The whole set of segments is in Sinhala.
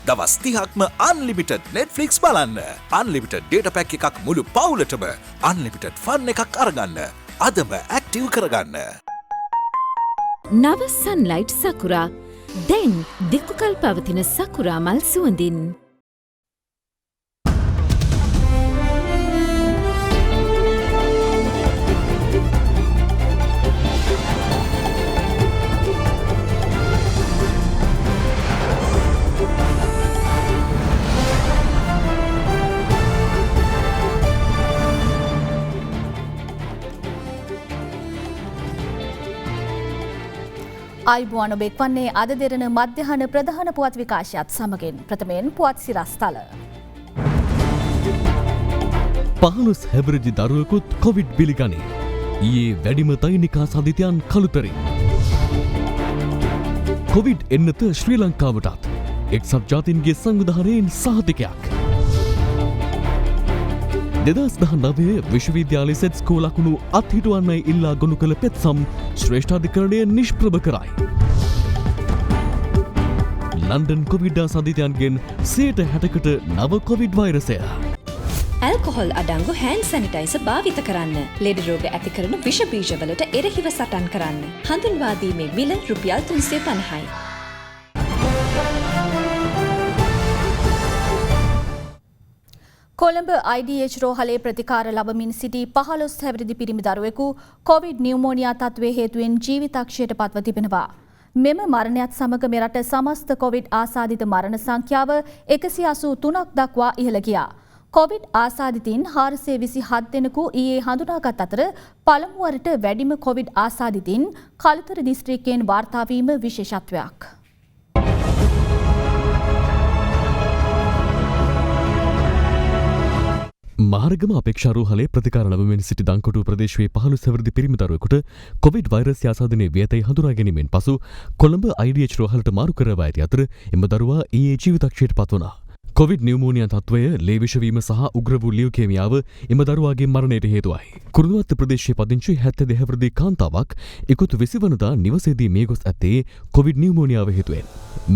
දවස් 30ක්ම unlimited Netflix බලන්න. unlimited data pack එකක් මුළු පවුලටම unlimited fun එකක් අරගන්න. අදම active කරගන්න. නව sunlight sakura දැන් දික්කල් පවතින සකුරා මල් සුවඳින්. අයිබුවන් ඔබ එක්වන්නේ අද දෙරණ මධ්‍යහන ප්‍රධාන පුවත් විකාශයත් සමගින් ප්‍රථමයෙන් පුවත් සිරස්තල. 15 හැවිරිදි දරුවෙකුත් කොවිඩ් පිළිගනී. ඊයේ වැඩිම දෛනිකා සාධිතයන් කළුතරින්. කොවිඩ් එන්නත ශ්‍රී ලංකාවටත් එක්සත් ජාතීන්ගේ සංවිධානයෙන් සහතිකයක්. 2019 විශ්වවිද්‍යාලයේ සෙත් ස්කෝල ලකුණු අත්හිටුවන්නයි ඉල්ලා ගොනු කළ පෙත්සම් ශ්‍රේෂ්ඨාධිකරණය නිෂ්ප්‍රභ කරයි. ලන්ඩන් කොවිඩ් ආසාදිතයන්ගෙන් 60%කට නව කොවිඩ් වෛරසය. ඇල්කොහොල් අඩංගු හෑන්ඩ් සැනිටයිසර් භාවිත කරන්න. ලෙඩ රෝග ඇති කරන විෂ බීජවලට එරෙහිව සටන් කරන්න. හඳුන්වා දීමේ මිල රුපියල් 350යි. කොළඹ IDH රෝහලේ ප්‍රතිකාර ලබමින් සිටි 15 හැවිරිදි පිරිමි දරුවෙකු කොවිඩ් නියුමෝනියා තත්ත්වයේ හේතුවෙන් ජීවිතක්ෂයට පත්ව තිබෙනවා. මෙම මරණයත් සමග මෙරට සමස්ත කොවිඩ් ආසාදිත මරණ සංඛ්‍යාව 183ක් දක්වා ඉහළ ගියා. කොවිඩ් ආසාදිතින් 427 දෙනෙකු ඊයේ හඳුනාගත් අතර පළමු වරට වැඩිම කොවිඩ් ආසාදිතින් කළුතර දිස්ත්‍රික්කයෙන් වාර්තා වීම විශේෂත්වයක්. මාර්ගම අපේක්ෂා රෝහලේ ප්‍රතිකාර ලැබමින් සිටි දංකොටුව ප්‍රදේශයේ 15 හැවිරිදි පිරිමි දරුවෙකුට කොවිඩ් වෛරස් ආසාදනයේ වියතයි හඳුනා ගැනීමෙන් පසු කොළඹ IDH රෝහලට මාරු කරවා ඇති අතර එම දරුවා ඊයේ ජීවිතක්ෂයට පත් වුණා. කොවිඩ් නියුමෝනියා තත්ත්වය ලේ විෂවීම සහ උග්‍ර වූ ලියුකේමියාව එම දරුවාගේ මරණයට හේතුවයි. කුරුණුවත්ත ප්‍රදේශයේ පදිංචි 72 හැවිරිදි කාන්තාවක් ඉකුත් 20 වනදා නිවසේදී මිය ගොස් ඇත්තේ කොවිඩ් නියුමෝනියාව හේතුවෙන්.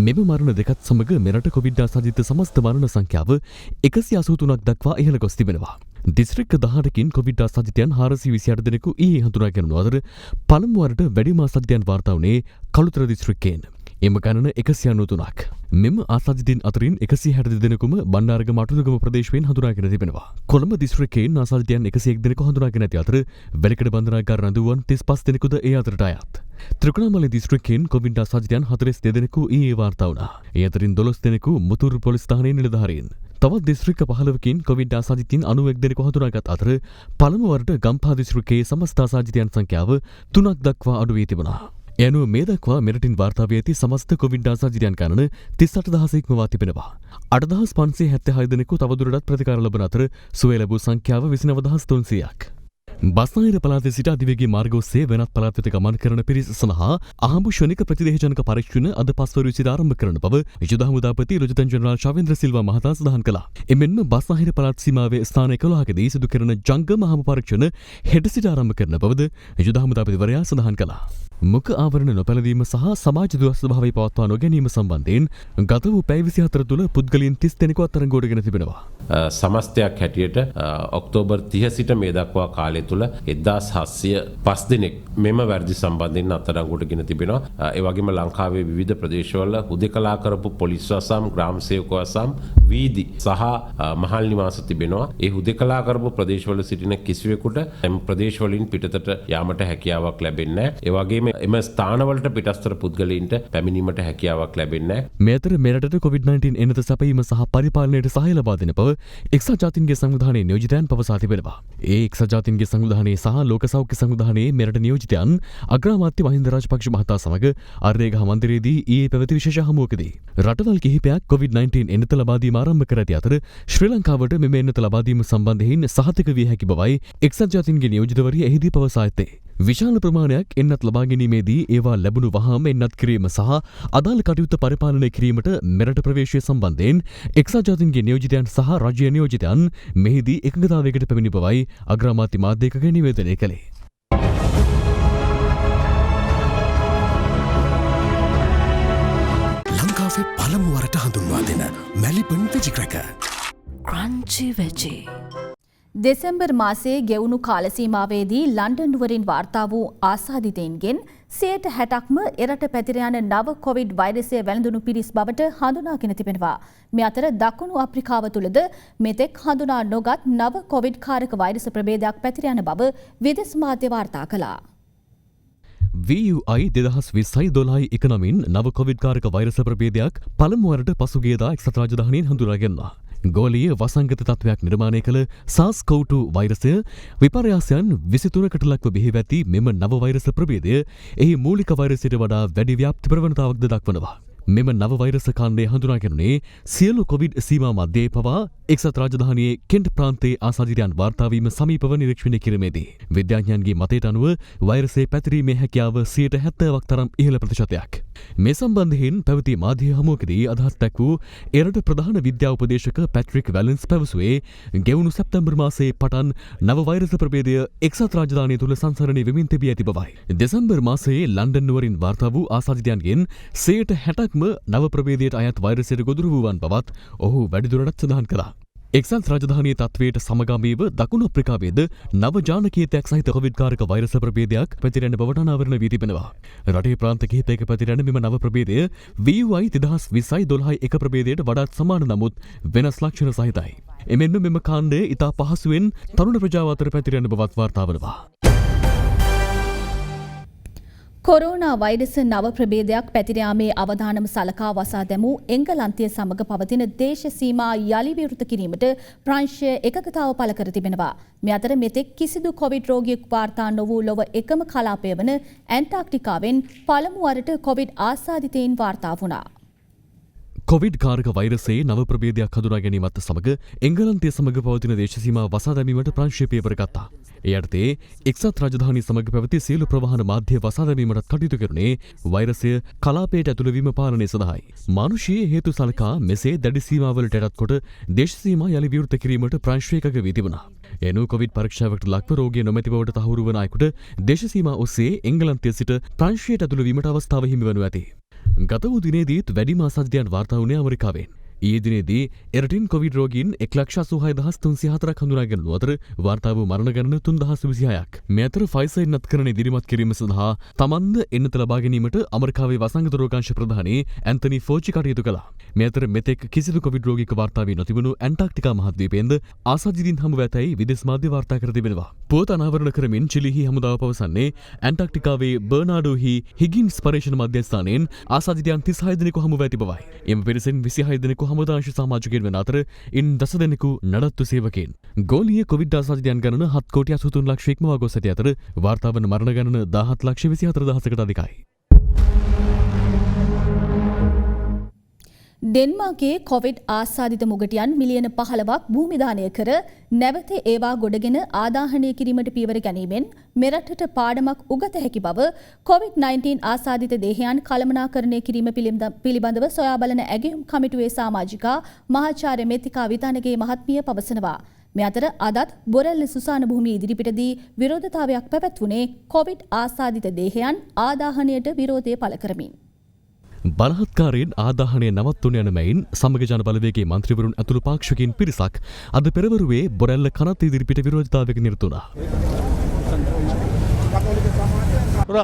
මෙම මරණ දෙකත් සමග මෙරට කොවිඩ් ආසාදිත සමස්ත මරණ සංඛ්‍යාව 183ක් දක්වා ඉහළ ගොස් තිබෙනවා. දිස්ත්‍රික්ක 18කින් කොවිඩ් ආසාදිතයන් 428 දෙනෙකු ඊයේ හඳුනා ගැනුණු අතර පළමු වරට වැඩිම ආසාදිතයන් වාර්තා වුණේ කළුතර දිස්ත්‍රික්කයෙන්. එම ගණන 193ක්. මෙම ආසාදිතයින් අතරින් 160 දෙනෙකුම බණ්ඩාරගම අටුලගම ප්‍රදේශයෙන් හඳුනාගෙන තිබෙනවා. කොළඹ දිස්ත්‍රික්කයෙන් ආසාදිතයන් 101 දෙනෙකු හඳුනාගෙන ඇති අතර වැලිකඩ බන්ධනාගාර රඳුවන් 35 දෙනෙකුද ඒ අතරට අයත්. ත්‍රිකුණාමලය දිස්ත්‍රික්කයෙන් කොවිඩ් ආසාදිතයන් 42 දෙනෙකු ඊයේ වාර්තා වුණා. ඒ අතරින් 12 දෙනෙකු මුතුරු පොලිස් ස්ථානයේ නිලධාරීන්. තවත් දිස්ත්‍රික්ක 15කින් කොවිඩ් ආසාදිතයින් 91 දෙනෙකු හඳුනාගත් අතර පළමු වරට ගම්පහ දිස්ත්‍රික්කයේ සමස්ත ආසාදිතයන් සංඛ්‍යාව 3ක් දක්වා අඩු වී තිබුණා. යනුව මේ දක්වා මෙරටින් වාර්තා වී ඇති සමස්ත කොවිඩ් ආසාදිතයන් ගණන 38000 ඉක්මවා තිබෙනවා. 8576 දෙනෙකු තවදුරටත් ප්‍රතිකාර ලබන අතර සුවය ලැබූ සංඛ්‍යාව 29300ක්. බස්නාහිර පළාතේ සිට අධිවේගී මාර්ග ඔස්සේ වෙනත් පළාත් වෙත ගමන් කරන පිරිස සඳහා අහඹු ශනික ප්‍රතිදේහජනක පරීක්ෂණ අද පස්වරු සිට ආරම්භ කරන බව යුද හමුදාපති ලොජතන් ජෙනරාල් ශවේන්ද්‍ර සිල්වා මහතා සඳහන් කළා. එමෙන්ම බස්නාහිර පළාත් සීමාවේ ස්ථාන 11කදී සිදු කරන ජංගම අහඹු පරීක්ෂණ හෙට සිට ආරම්භ කරන බවද යුද හමුදාපතිවරයා සඳහන් කළා. මුඛ ආවරණ නොපැළඳීම සහ සමාජ දුරස්ථ භාවය පවත්වා නොගැනීම සම්බන්ධයෙන් ගත වූ පැය 24 තුළ පුද්ගලයන් 30 දෙනෙකු අත්අඩංගුවටගෙන තිබෙනවා. සමස්තයක් හැටියට ඔක්තෝබර් 30 සිට මේ දක්වා කාලය තුළ 1705 දෙනෙක් මෙම වැරදි සම්බන්ධයෙන් අත්අඩංගුවටගෙන තිබෙනවා. ඒ වගේම ලංකාවේ විවිධ ප්‍රදේශවල හුදෙකලා කරපු පොලිස් වසම්, ග්‍රාම සේවක වසම්, වීදි සහ මහල් නිවාස තිබෙනවා. ඒ හුදෙකලා කරපු ප්‍රදේශවල සිටින කිසිවෙකුට එම ප්‍රදේශවලින් පිටතට යාමට හැකියාවක් ලැබෙන්නේ නැහැ. ඒ වගේම එම ස්ථානවලට පිටස්තර පුද්ගලයින්ට පැමිණීමට හැකියාවක් ලැබෙන්නේ නැහැ. මේ අතර මෙරටට COVID-19 එනත සැපයීම සහ පරිපාලනයට සහාය ලබා දෙන බව එක්සත් ජාතීන්ගේ සංවිධානයේ නියෝජිතයන් පවසා තිබෙනවා. ඒ එක්සත් ජාතීන්ගේ සංවිධානයේ සහ ලෝක සෞඛ්‍ය සංවිධානයේ මෙරට නියෝජිතයන් අග්‍රාමාත්‍ය මහින්ද රාජපක්ෂ මහතා සමග අර්ධේගහ මන්දිරයේදී ඊයේ පැවති විශේෂ හමුවකදී රටවල් කිහිපයක් COVID-19 එනත ලබා දීම ආරම්භ කර ඇති අතර ශ්‍රී ලංකාවට මෙම එනත ලබා දීම සම්බන්ධයෙන් සහතික විය හැකි බවයි එක්සත් ජාතීන්ගේ නියෝජිතවරිය එහිදී පවසා ඇත්තේ. විශාල ප්‍රමාණයක් එන්නත් ලබා ගැනීමේදී ඒවා ලැබුණු වහාම එන්නත් කිරීම සහ අදාළ කටයුත්ත පරිපාලනය කිරීමට මෙරට ප්‍රවේශය සම්බන්ධයෙන් එක්සත් ජාතීන්ගේ නියෝජිතයන් සහ රාජ්‍ය නියෝජිතයන් මෙහිදී එකඟතාවයකට පැමිණි බවයි අග්‍රාමාත්‍ය මාධ්‍යකගේ නිවේදනය කළේ. ලංකාවේ පළමුුවරට හඳුන්වා දෙන මැලිපන් විජික්‍රැක. Crunchy veggie. දෙසැම්බර් මාසයේ ගෙවුණු කාලසීමාවේදී ලන්ඩන් නුවරින් වාර්තා වූ ආසාදිතයින්ගෙන් 60%ක්ම එරට පැතිර යන නව කොවිඩ් වෛරසය වැළඳුණු පිරිස් බවට හඳුනාගෙන තිබෙනවා. මේ අතර දකුණු අප්‍රිකාව තුළද මෙතෙක් හඳුනා නොගත් නව කොවිඩ් කාරක වෛරස ප්‍රභේදයක් පැතිර යන බව විදෙස් මාධ්‍ය වාර්තා කළා. VUI 2020 19 නව කොවිඩ් කාරක වෛරස ප්‍රභේදයක් පළමුවරට පසුගියදා එක්සත් රාජධානියෙන් හඳුනාගන්නවා. ගෝලීය වසංගත තත්ත්වයක් නිර්මාණය කළ SARS-CoV-2 වෛරසය විපර්යාසයන් 23කට ලක්ව බිහිව ඇති මෙම නව වෛරස ප්‍රභේදය එහි මූලික වෛරසයට වඩා වැඩි ව්‍යාප්ති ප්‍රවණතාවක්ද දක්වනවා. මෙම නව වෛරස කාණ්ඩය හඳුනාගැනුනේ සියලු කොවිඩ් සීමා මධ්‍යයේ පවා එක්සත් රාජධානියේ කෙන්ට් ප්‍රාන්තයේ ආසාදිතයන් වාර්තාවීම සමීපව නිරීක්ෂණය කිරීමේදී විද්‍යාඥයන්ගේ මතයට අනුව වෛරසයේ පැතිරීමේ හැකියාව 70%ක් තරම් ඉහළ ප්‍රතිශතයක්. මේ සම්බන්ධයෙන් පැවති මාධ්‍ය හමුවකදී අදහස් දැක් වූ එරට ප්‍රධාන විද්‍යා උපදේශක පැට්‍රික් වැලන්ස් පැවසුවේ ගෙවුණු සැප්තැම්බර් මාසයේ පටන් නව වෛරස ප්‍රභේදය එක්සත් රාජධානිය තුළ සංසරණය වෙමින් තිබී ඇති බවයි. දෙසැම්බර් මාසයේ ලන්ඩන් නුවරින් වාර්තා වූ ආසාදිතයන්ගෙන් 60%ක් නව ප්‍රභේදයට අයත් වෛරසයට ගොදුරු වූවන් බවත් ඔහු වැඩිදුරටත් සඳහන් කළා. එක්සත් රාජධානී තත්වයට සමගාමීව දකුණු අප්‍රිකාවේද නව ජානකීයතයක් සහිත කොවිඩ් කාරක වෛරස ප්‍රභේදයක් පැතිරෙන බවට අනාවරණ වී තිබෙනවා. රටේ ප්‍රාන්ත කිහිපයක පැතිරෙන මෙම නව ප්‍රභේදය VUI 2020 එක ප්‍රභේදයට වඩාත් සමාන නමුත් වෙනස් ලක්ෂණ සහිතයි. එමෙන්ම මෙම කාණ්ඩය ඉතා පහසුවෙන් තරුණ ප්‍රජාව අතර පැතිරෙන බවත් වාර්තා වනවා. කොරෝනා වෛරස නව ප්‍රභේදයක් පැතිර යාමේ අවධානම සලකා වසා දැමූ එංගලන්තය සමග පවතින දේශ සීමා යලි විවෘත කිරීමට ප්‍රංශය එකඟතාව පළ කර තිබෙනවා. මේ අතර මෙතෙක් කිසිදු කොවිඩ් රෝගියෙක් වාර්තා නොවූ ලොව එකම කලාපය වන ඇන්ටාර්ක්ටිකාවෙන් පළමු වරට කොවිඩ් ආසාදිතයින් වාර්තා වුණා. කොවිඩ් කාරක වෛරසයේ නව ප්‍රභේදයක් හඳුනා ගැනීමත් සමග එංගලන්තය සමග පවතින දේශ සීමා වසා දැමීමට ප්‍රංශය පියවර ගත්තා. ඒ අර්ථයේ එක්සත් රාජධානී සමග පැවති සියලු ප්‍රවාහන මාධ්‍ය වසා දැමීමට කටයුතු කෙරුණේ වෛරසය කලාපයට ඇතුළු වීම පාලනය සඳහායි. මානුෂීය හේතු සලකා මෙසේ දැඩි සීමාවලට යටත් කොට දේශ සීමා යලි විවෘත කිරීමට ප්‍රංශය එකඟ වී තිබුණා. එනු කොවිඩ් පරීක්ෂාවකට ලක්ව රෝගිය නොමැති බවට තහවුරු වන අයෙකුට දේශ සීමා ඔස්සේ එංගලන්තය සිට ප්‍රංශයට ඇතුළු වීමට අවස්ථාව හිමි වනු ඇති. ගත වූ දිනේදීත් වැඩිම ආසාදිතයන් වාර්තා වුණේ ඇමරිකාවෙන්. ඊයේ දිනේදී එරටින් කොවිඩ් රෝගීන් 1,86,304ක් හඳුනාගැනුණු අතර වාර්තා වූ මරණ ගණන 3,026ක්. මේ අතර ෆයිසර් ඉන්නත්කරණ ඉදිරිමත් කිරීම සඳහා තමන්ද එන්නත ලබා ගැනීමට ඇමරිකාවේ වසංගත රෝගාංශ ප්‍රධානී ඇන්තනි ෆෝචි කටයුතු කළා. මේ අතර මෙතෙක් කිසිදු කොවිඩ් රෝගීක වාර්තා වී නොතිබුණු ඇන්ටාර්ක්ටිකා මහද්වීපයෙන්ද ආසාදිතින් හමු ඇතැයි විදේශ මාධ්‍ය වාර්තා කර තිබෙනවා. පුවත අනාවරණ කරමින් චිලිහි හමුදාව පවසන්නේ ඇන්ටාර්ක්ටිකාවේ බර්නාඩෝහි හිගින්ස් පර්යේෂණ මධ්‍යස්ථානයෙන් ආසාදිතයන් 36 දෙනෙකු හමු ඇති බවයි. එම පිරිසෙන් 26 දෙනෙකු හමුදාංශ සමාජිකයන් වන අතර ඉන් 10 දෙනෙකු නඩත්තු සේවකයන්. ගෝලීය කොවිඩ් ආසාදිතයන් ගණන 7,83 ලක්ෂ ඉක්මවා ගොස් ඇති අතර වාර්තා වන මරණ ගණන 17,24,000කට අධිකයි. ඩෙන්මාර්කයේ කොවිඩ් ආසාදිත මුගටියන් මිලියන 15ක් භූමිදානය කර නැවත ඒවා ගොඩගෙන ආදාහනය කිරීමට පියවර ගැනීමෙන් මෙරටට පාඩමක් උගත හැකි බව කොවිඩ්-19 ආසාදිත දේහයන් කළමනාකරණය කිරීම පිළිබඳව සොයා බලන ඇගයුම් කමිටුවේ සමාජිකා මහාචාර්ය මෙතිකා විතානගේ මහත්මිය පවසනවා. මේ අතර අදත් බොරැල්ල සුසාන භූමිය ඉදිරිපිටදී විරෝධතාවයක් පැවැත්වුණේ කොවිඩ් ආසාදිත දේහයන් ආදාහනයට විරෝධය පළ කරමින්. බලහත්කාරයෙන් ආදාහනය නවත්වන යන මෙයින් සමග ජන බලවේගයේ මන්ත්‍රීවරුන් ඇතුළු පාක්ෂිකයින් පිරිසක් අද පෙරවරුවේ බොරැල්ල කනත් ඉදිරිපිට විරෝධතාවයක නිරත වුණා.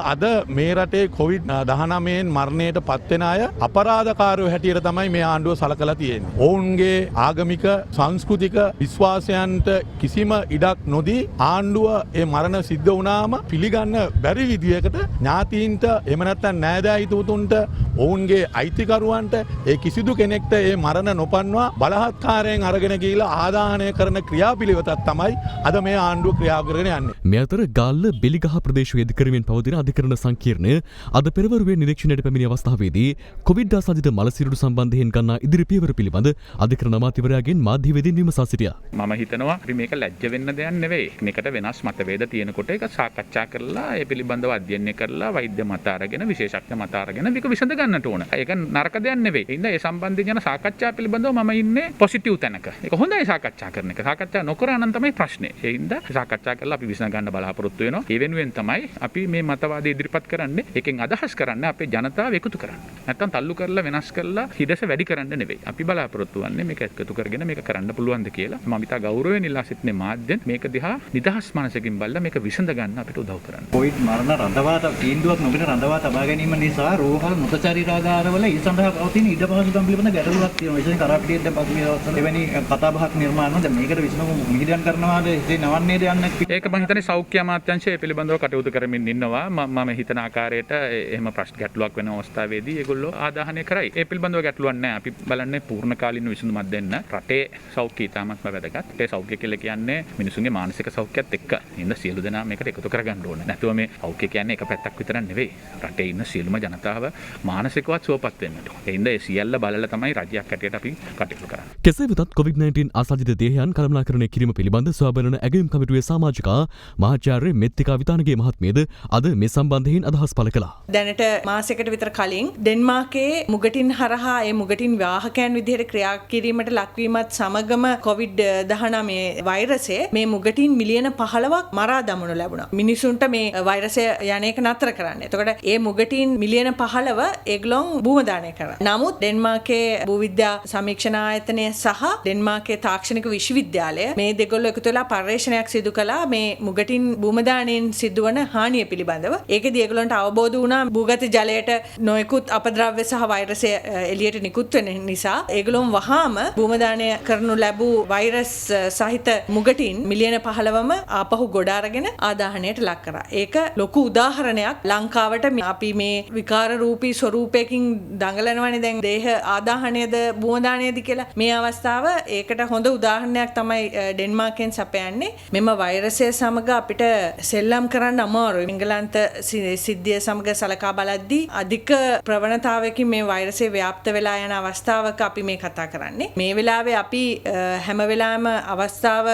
අද මේ රටේ කොවිඩ්-19 මරණයට පත්වෙන අය අපරාධකාරයෝ හැටියට තමයි මේ ආණ්ඩුව සලකලා තියෙන්නේ. ඔවුන්ගේ ආගමික සංස්කෘතික විශ්වාසයන්ට කිසිම ඉඩක් නොදී ආණ්ඩුව ඒ මරණ සිද්ධ වුණාම පිළිගන්න බැරි විදියකට ඥාතීන්ට එහෙම නැත්නම් නෑදෑ හිතවතුන්ට ඔවුන්ගේ අයිතිකරුවන්ට ඒ කිසිදු කෙනෙක්ට ඒ මරණ නොපන්වා බලහත්කාරයෙන් අරගෙන ගිහිලා ආදාහනය කරන ක්‍රියාපිළිවෙතක් තමයි අද මේ ආණ්ඩුව ක්‍රියා කරගෙන යන්නේ. මේ අතර ගාල්ල බෙලිගහ ප්‍රදේශයේ ඉදිකරමින් පවතින අධිකරණ සංකීර්ණය අද පෙරවරුවේ නිරීක්ෂණයට පැමිණි අවස්ථාවේදී කොවිඩ් ආසාදිත මලසිරුඩු සම්බන්ධයෙන් ගන්නා ඉදිරි පියවර පිළිබඳ අධිකරණ අමාත්‍යවරයාගෙන් මාධ්‍යවේදීන් විමසා සිටියා. මම හිතනවා අපි මේක ලැජ්ජ වෙන්න දෙයක් නෙවෙයි. මේකට වෙනස් මතභේද තියෙනකොට ඒක සාකච්ඡා කරලා ඒ පිළිබඳව අධ්‍යයනය කරලා වෛද්‍ය මත අරගෙන විශේෂඥ මත අරගෙන මේක විසඳ ගන්නට ඕන. ඒක නරක දෙයක් නෙවෙයි. ඒ හින්දා ඒ සම්බන්ධයෙන් යන සාකච්ඡා පිළිබඳව මම ඉන්නේ පොසිටිව් තැනක. ඒක හොඳයි සාකච්ඡා කරන එක. සාකච්ඡා නොකරා නම් තමයි ප්‍රශ්නේ. ඒ හින්දා සාකච්ඡා කරලා අපි විසඳ ගන්න බලාපොරොත්තු වෙනවා. ඒ වෙනුවෙන් තමයි අපි මේ මතවාද ඉදිරිපත් කරන්නේ. ඒකෙන් අදහස් කරන්නේ අපේ ජනතාව එකතු කරන්න. නැත්තම් තල්ලු කරලා වෙනස් කරලා හිදස වැඩි කරන්න නෙවෙයි. අපි බලාපොරොත්තු වෙන්නේ මේක එකතු කරගෙන මේක කරන්න පුළුවන්ද කියලා. මම ඉතා ගෞරවයෙන් ඉල්ලා සිටින්නේ මාධ්‍යෙන් මේක දිහා නිදහස් මනසකින් බලලා මේක විසඳ ගන්න අපිට උදව් කරන්න. කොවිඩ් මරණ රඳවා තීන්දුවක් නොගෙන රඳවා තබා ගැනීම නිසා රෝහල් මృత ශරීරාගාරවල ඒ සඳහා පවතින ඉඩ පහසුකම් පිළිබඳ ගැටලුවක් තියෙනවා. විශේෂයෙන් කරාපිටියට දැන් පසුගිය දවස්වල එවැනි කතාබහක් නිර්මාණය වුණා. දැන් මේකට විසඳුම මිහිදන් කරනවාද ඉතින් නවන්නේද යන්න ඒක මම හිතන්නේ සෞඛ්‍ය අමාත්‍යාංශය පිළිබඳව කටයුතු කරමින් ඉන්නවා. මම හිතන ආකාරයට එහෙම ප්‍රශ්න ගැටලුවක් වෙන අවස්ථාවේදී ඒගොල්ලෝ ආදාහනය කරයි. ඒ පිළිබඳව ගැටලුවක් නැහැ. අපි බලන්නේ පූර්ණ කාලීන විසඳුමක් දෙන්න. රටේ සෞඛ්‍ය ඉතාමත්ම වැදගත්. ඒ සෞඛ්‍ය කියලා කියන්නේ මිනිසුන්ගේ මානසික සෞඛ්‍යයත් එක්ක. ඉන්න සියලු දෙනා මේකට එකතු කරගන්න ඕනේ. නැතුව මේ සෞඛ්‍ය කියන්නේ එක පැත්තක් විතරක් නෙවෙයි. රටේ ඉන්න සියලුම ජනතාව මානසිකවත් සුවපත් වෙන්න ඕනේ. ඒ හින්දා ඒ සියල්ල බලලා තමයි රජයක් හැටියට අපි කටයුතු කරන්නේ. කෙසේ වෙතත් COVID-19 ආසාදිත දේහයන් කළමනාකරණය කිරීම පිළිබඳ සොයාබලන ඇගයුම් කමිටුවේ සමාජිකා මහාචාර්ය මෙත්තිකා විතානගේ මහත්මියද අද මේ සම්බන්ධයෙන් අදහස් පළ කළා. දැනට මාසයකට විතර කලින් ඩෙන්මාර්කයේ මුගටින් හරහා ඒ මුගටින් වාහකයන් විදිහට ක්‍රියා කිරීමට ලක්වීමත් සමගම COVID-19 වෛරසය මේ මුගටින් මිලියන 15ක් මරා දමනු ලැබුණා. මිනිසුන්ට මේ වෛරසය යන එක නතර කරන්න. එතකොට ඒ මුගටින් මිලියන 15 ඒගොල්ලෝ භූමදානය කරා. නමුත් ඩෙන්මාර්කයේ භූවිද්‍යා සමීක්ෂණ ආයතනය සහ ඩෙන්මාර්කයේ තාක්ෂණික විශ්වවිද්‍යාලය මේ දෙගොල්ලෝ එකතු වෙලා පර්යේෂණයක් සිදු කළා මේ මුගටින් භූමදානයෙන් සිදුවන හානිය පිළිබඳව. ඒකදී ඒගොල්ලන්ට අවබෝධ වුණා භූගත ජලයට නොයෙකුත් අපද්‍රව්‍ය සහ වෛරසය එළියට නිකුත් වෙන නිසා ඒගොල්ලෝ වහාම භූමදානය කරනු ලැබූ වෛරස් සහිත මුගටින් මිලියන 15ම ආපහු ගොඩ අරගෙන ආදාහනයට ලක් කරා. ඒක ලොකු උදාහරණයක්. ලංකාවට අපි මේ විකාර රූපී ස්වරූපයකින් දඟලනවනේ දැන් දේහ ආදාහනයද භූමදානයද කියලා. මේ අවස්ථාව ඒකට හොඳ උදාහරණයක් තමයි ඩෙන්මාර්කෙන් සපයන්නේ. මෙම වෛරසය සමග අපිට සෙල්ලම් කරන්න අමාරුයි. එංගලන්ත සිද්ධිය සමග සලකා බලද්දී අධික ප්‍රවණතාවයකින් මේ වෛරසය ව්‍යාප්ත වෙලා යන අවස්ථාවක අපි මේ කතා කරන්නේ. මේ වෙලාවේ අපි හැම වෙලාවෙම අවස්ථාව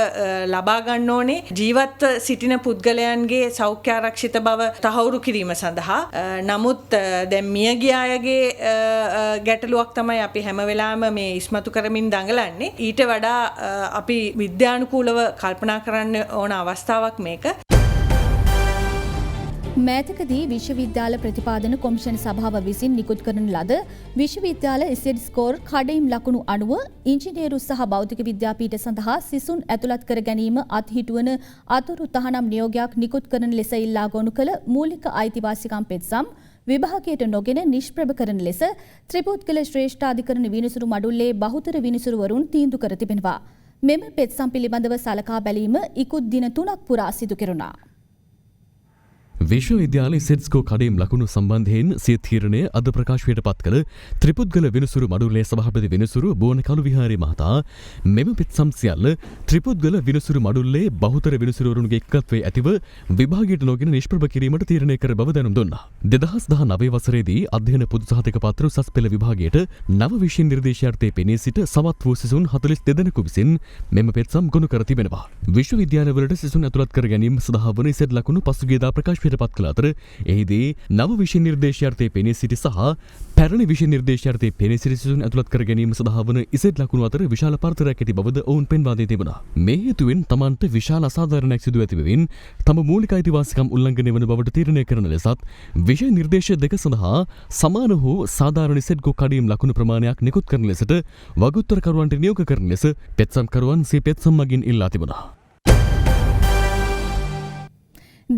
ලබා ගන්න ඕනේ ජීවත්ව සිටින පුද්ගලයන්ගේ සෞඛ්‍ය ආරක්ෂිත බව තහවුරු කිරීම සඳහා. නමුත් දැන් මියගිය අයගේ ගැටලුවක් තමයි අපි හැම වෙලාවෙම මේ ඉස්මතු කරමින් දඟලන්නේ. ඊට වඩා අපි විද්‍යානුකූලව කල්පනා කරන්න ඕන අවස්ථාවක් මේක. මෑතකදී විශ්වවිද්‍යාල ප්‍රතිපාදන කොමිෂන් සභාව විසින් නිකුත් කරන ලද විශ්වවිද්‍යාල ඉසෙඩ් ස්කෝර් කඩයිම් ලකුණු අනුව ඉංජිනේරු සහ භෞතික විද්‍යාපීඨ සඳහා සිසුන් ඇතුළත් කර ගැනීම අත්හිටුවන අතුරු තහනම් නියෝගයක් නිකුත් කරන ලෙස ඉල්ලා ගොනු කළ මූලික අයිතිවාසිකම් පෙත්සම් විභාගයට නොගෙන නිෂ්ප්‍රභ කරන ලෙස ත්‍රිපුද්ගල ශ්‍රේෂ්ඨාධිකරණ විනිසුරු මඩුල්ලේ බහුතර විනිසුරුවරුන් තීන්දුව කර තිබෙනවා. මෙම පෙත්සම් පිළිබඳව සලකා බැලීම ඉකුත් දින 3ක් පුරා සිදු කෙරුණා. විශ්වවිද්‍යාල සෙඩ්ස්කෝ කඩේම් ලකුණු සම්බන්ධයෙන් සිය තීරණය අද ප්‍රකාශයට පත් කළ ත්‍රිපුද්ගල විනිසුරු මඩුල්ලේ සභාපති විනිසුරු බෝන කළු විහාරේ මහතා මෙම පෙත්සම් සියල්ල ත්‍රිපුද්ගල විනිසුරු මඩුල්ලේ බහුතර විනිසුරුවරුන්ගේ එක්කත්වයේ ඇතිව විභාගයට නොගෙන නිෂ්ප්‍රභ කිරීමට තීරණය කර බව දැනුම් දුන්නා. 2019 වසරේදී අධ්‍යයන පොදු සහතික පත්‍ර උසස් පෙළ විභාගයට නව විෂය නිර්දේශාර්ථයේ පෙනී සිට සමත් වූ සිසුන් 42 දෙනෙකු විසින් මෙම පෙත්සම් ගොනු කර තිබෙනවා. විශ්වවිද්‍යාලවලට සිසුන් ඇතුළත් කර ගැනීම සඳහා වන ඉසෙඩ් ලකුණු පසුගියදා ප්‍රකාශ පත් කළ අතර එහිදී නව විෂය නිර්දේශාර්ථයේ පෙනී සිටි සහ පැරණි විෂය නිර්දේශාර්ථයේ පෙනී සිටි සිසුන් ඇතුළත් කර ගැනීම සඳහා වන ඉසෙඩ් ලකුණු අතර විශාල පරතරයක් ඇති බවද ඔවුන් පෙන්වා දී තිබුණා. මේ හේතුවෙන් තමන්ට විශාල අසාධාරණයක් සිදු ඇති බැවින් තම මූලික අයිතිවාසිකම් උල්ලංඝනය වන බවට තීරණය කරන ලෙසත් විෂය නිර්දේශ දෙක සඳහා සමාන වූ සාධාරණ ඉසෙඩ් කඩීම් ලකුණු ප්‍රමාණයක් නිකුත් කරන ලෙසට වගඋත්තරකරුවන්ට නියෝග කරන ලෙස පෙත්සම්කරුවන් සිය පෙත්සම් මගින් ඉල්ලා තිබුණා.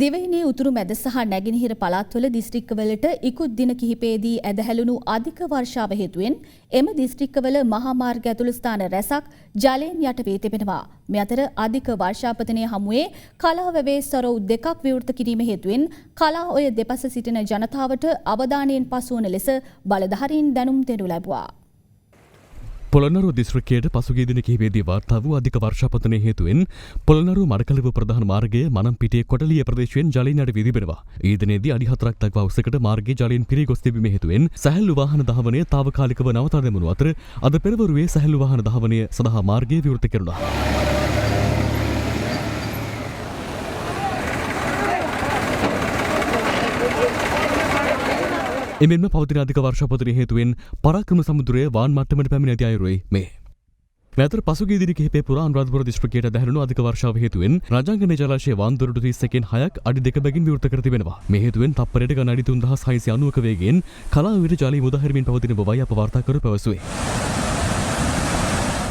දෙවයිනේ උතුරු මැද සහ නැගෙනහිර පළාත්වල දිස්ත්‍රික්කවලට ඉකුත් දින කිහිපයේදී ඇදහැළුණු අධික වර්ෂාව හේතුවෙන් එම දිස්ත්‍රික්කවල මහා මාර්ග ඇතුළු ස්ථාන රැසක් ජලයෙන් යට වී තිබෙනවා. මේ අතර අධික වර්ෂාපතනය හමුවේ කලාවැවේ සොරව් දෙකක් විවෘත කිරීම හේතුවෙන් කලා ඔය දෙපස සිටින ජනතාවට අවධානයෙන් පසුවන ලෙස බලධාරීන් දැනුම් දෙනු ලැබුවා. පොළොන්නරුව දිස්ත්‍රික්කයට පසුගිය දින කිහිපයේදී වාර්තා වූ අධික වර්ෂාපතනය හේතුවෙන් පොළොන්නරුව මඩකලව ප්‍රධාන මාර්ගයේ මනම්පිටියේ කොටලිය ප්‍රදේශයෙන් ජලයෙන් යට වී තිබෙනවා. ඒ දිනේදී අඩි 4ක් දක්වා උසකට මාර්ගයේ ජලයෙන් පිරී ගොස් තිබීම හේතුවෙන් සැහැල්ලු වාහන ධාවනය తాවකාලිකව නවතා දැමුණු අතර අද පෙරවරුවේ සැහැල්ලු වාහන ධාවනය සඳහා මාර්ගය විවෘත කෙරුණා. එමෙන්ම පවතින අධික වර්ෂාපතනය හේතුවෙන් පරාක්‍රම සමුද්‍රයේ වාන් මට්ටමට පැමිණ ඇති අයුරුයි මේ. මෙතර පසුගිය දින කිහිපේ පුරා අනුරාධපුර දිස්ත්‍රික්කයට දැහැරුණු අධික වර්ෂාව හේතුවෙන් රාජාංගනේ ජලාශයේ වාන් දොරටු 31කින් 6ක් අඩි 2 බැගින් විවෘත කර තිබෙනවා. මේ හේතුවෙන් තප්පරයට ගණන් අඩි 3690ක වේගයෙන් කලාවිර ජලය මුදාහැරමින් පවතින බවයි අප වාර්තාකරු පැවසුවේ.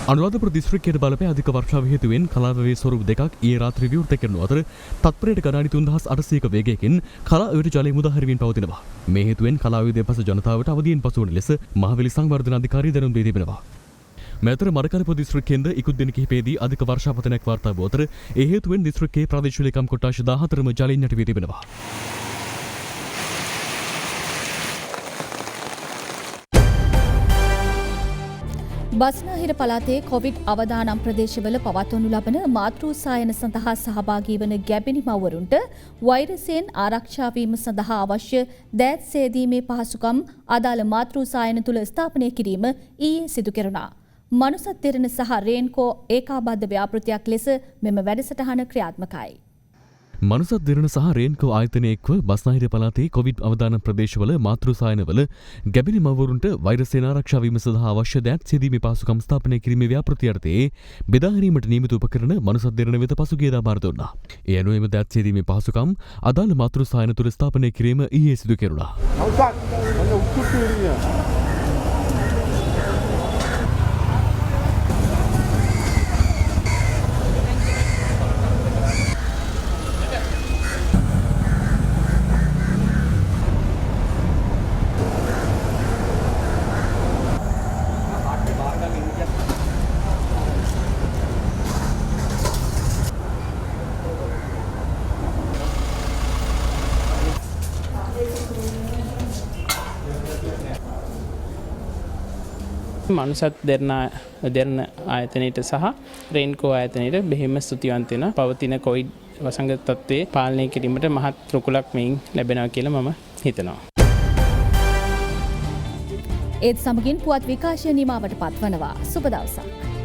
අනුරාධපුර දිස්ත්‍රික්කයට බලපෑ අධික වර්ෂාව හේතුවෙන් කලාවවේ ස්වරූප දෙකක් ඊයේ රාත්‍රියේ විවෘත කරනු අතර තත්පරයට ගණන් අඩි 3800ක වේගයකින් කලාවේට ජලය මුදාහැරමින් පවතිනවා. මේ හේතුවෙන් කලාවේ දෙපස ජනතාවට අවදියෙන් පසුවන ලෙස මහවැලි සංවර්ධන අධිකාරිය දැනුම් දී තිබෙනවා. මෙතර මරකලපුව දිස්ත්‍රික්කයෙන්ද ඉකුත් දින කිහිපයේදී අධික වර්ෂාපතනයක් වාර්තා වූ අතර ඒ හේතුවෙන් දිස්ත්‍රික්කයේ ප්‍රාදේශීය ලේකම් කොට්ටාශ 14ම ජලයෙන් යටි වී තිබෙනවා. බස්නාහිර පළාතේ කොවිඩ් අවදානම් ප්‍රදේශවල පවත්වනු ලබන මාතෘ සායන සඳහා සහභාගී වන ගැබිණි මව්වරුන්ට වෛරසයෙන් ආරක්ෂා වීම සඳහා අවශ්‍ය දෑත් සේදීමේ පහසුකම් අදාළ මාතෘ සායන තුල ස්ථාපනය කිරීම ඊයේ සිදු කෙරුණා. මනුසත් දෙරණ සහ රේන්කෝ ඒකාබද්ධ ව්‍යාපෘතියක් ලෙස මෙම වැඩසටහන ක්‍රියාත්මකයි. මනුසත් දෙරණ සහ රේන්කෝ ආයතනය එක්ව බස්නාහිර පළාතේ කොවිඩ් අවදානම් ප්‍රදේශවල මාතෘ සායනවල ගැබිණි මව්වරුන්ට වෛරසයෙන් ආරක්ෂා වීම සඳහා අවශ්‍ය දෑත් සේදීමේ පහසුකම් ස්ථාපනය කිරීමේ ව්‍යාපෘතිය යටතේ බෙදා හැරීමට නියමිත උපකරණ මනුසත් දෙරණ වෙත පසුගියදා බාර දුන්නා. ඒ අනුව එම දෑත් සේදීමේ පහසුකම් අදාළ මාතෘ සායන තුල ස්ථාපනය කිරීම ඊයේ සිදු කෙරුණා. මනුසත් දෙරණ ආයතනයට සහ රේන්කෝ ආයතනයට බෙහෙම ස්තුතිවන්ත වෙනවා. පවතින කොවිඩ් වසංගත තත්ත්වයේ පාලනය කිරීමට මහත් රුකුලක් මෙයින් ලැබෙනවා කියලා මම හිතනවා. ඒත් සමගින් පුවත් විකාශය නිමාවට පත්වනවා. සුබ දවසක්.